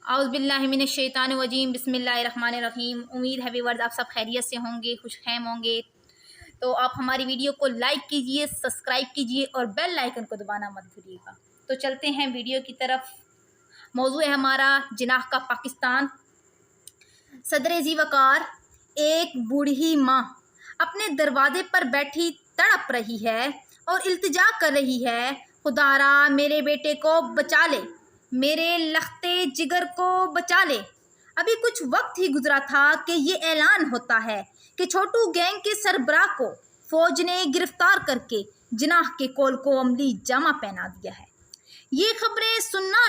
اعوذ باللہ من الشیطان الرجیم، بسم اللہ الرحمن الرحیم۔ امید ہے ویورز آپ سب خیریت سے ہوں گے، خوش خیم ہوں گے۔ تو آپ ہماری ویڈیو کو لائک کیجئے، سبسکرائب کیجئے اور بیل آئیکن کو دبانا مت بھولیے گا۔ تو چلتے ہیں ویڈیو کی طرف۔ موضوع ہے ہمارا جناح کا پاکستان۔ صدر ذی وقار ایک بوڑھی ماں اپنے دروازے پر بیٹھی تڑپ رہی ہے اور التجا کر رہی ہے، خدارا میرے بیٹے کو بچا لے، میرے لختے جگر کو بچا لے۔ ابھی کچھ وقت ہی گزرا تھا کہ یہ اعلان ہوتا ہے کہ چھوٹو گینگ کے سربراہ کو فوج نے گرفتار کر کے جناح کے کول کو عملی جامہ پہنا دیا ہے۔ یہ خبریں سننا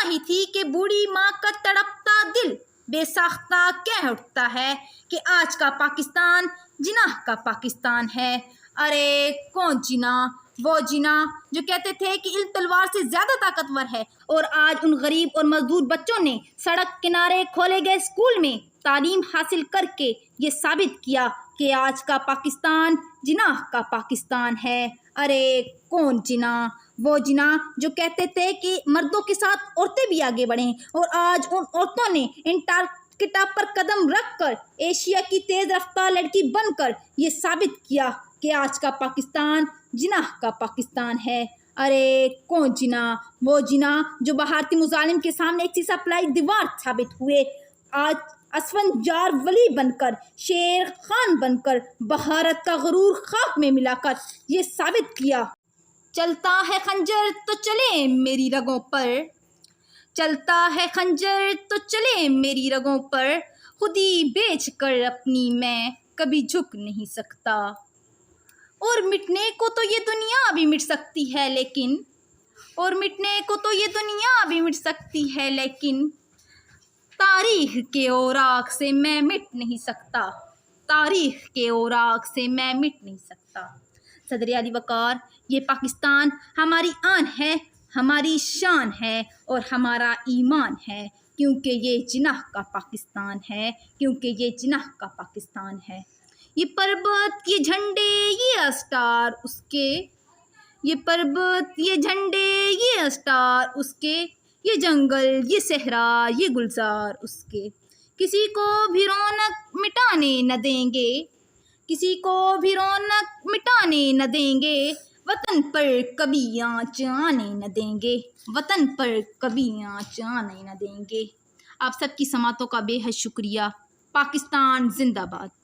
ہی تھی کہ بوڑھی ماں کا تڑپتا دل بے ساختہ کہہ اٹھتا ہے کہ آج کا پاکستان جناح کا پاکستان ہے۔ ارے کون جناح؟ وہ جناح جو کہتے تھے کہ علم تلوار سے زیادہ طاقتور ہے، اور آج ان غریب اور مزدور بچوں نے سڑک کنارے کھولے گئے اسکول میں تعلیم حاصل کر کے یہ ثابت کیا کہ آج کا پاکستان جناح کا پاکستان ہے۔ ارے کون جناح؟ وہ جناح جو کہتے تھے کہ مردوں کے ساتھ عورتیں بھی آگے بڑھیں، اور آج ان عورتوں نے انٹارکٹیکا پر قدم رکھ کر ایشیا کی تیز رفتار لڑکی بن کر یہ ثابت کیا کہ آج کا پاکستان جناح کا پاکستان ہے۔ ارے کون جناح؟ وہ جناح جو بھارتی مظالم کے سامنے ایک سیسا پلائی دیوار ثابت ہوئے، آج اسفنجار ولی بن کر، شیر خان بن کر، بھارت کا غرور خاک میں ملا کر یہ ثابت کیا۔ چلتا ہے خنجر تو چلے میری رگوں پر، چلتا ہے خنجر تو چلے میری رگوں پر، خودی بیچ کر اپنی میں کبھی جھک نہیں سکتا۔ اور مٹنے کو تو یہ دنیا بھی مٹ سکتی ہے لیکن، اور مٹنے کو تو یہ دنیا بھی مٹ سکتی ہے لیکن، تاریخ کے اوراق سے میں مٹ نہیں سکتا، تاریخ کے اوراق سے میں مٹ نہیں سکتا۔ صدر ذی وقار یہ پاکستان ہماری آن ہے، ہماری شان ہے اور ہمارا ایمان ہے، کیونکہ یہ جناح کا پاکستان ہے، کیونکہ یہ جناح کا پاکستان ہے۔ یہ پربت یہ جھنڈے یہ اسٹار اس کے، یہ پربت یہ جھنڈے یہ اسٹار اس کے، یہ جنگل یہ صحرا یہ گلزار اس کے، کسی کو بھی رونق مٹانے نہ دیں گے، کسی کو بھی رونق مٹانے نہ دیں گے، وطن پر کبھی آنچ آنے نہ دیں گے، وطن پر کبھی آنچ آنے نہ دیں گے۔ آپ سب کی سماعتوں کا بے حد شکریہ۔ پاکستان زندہ باد۔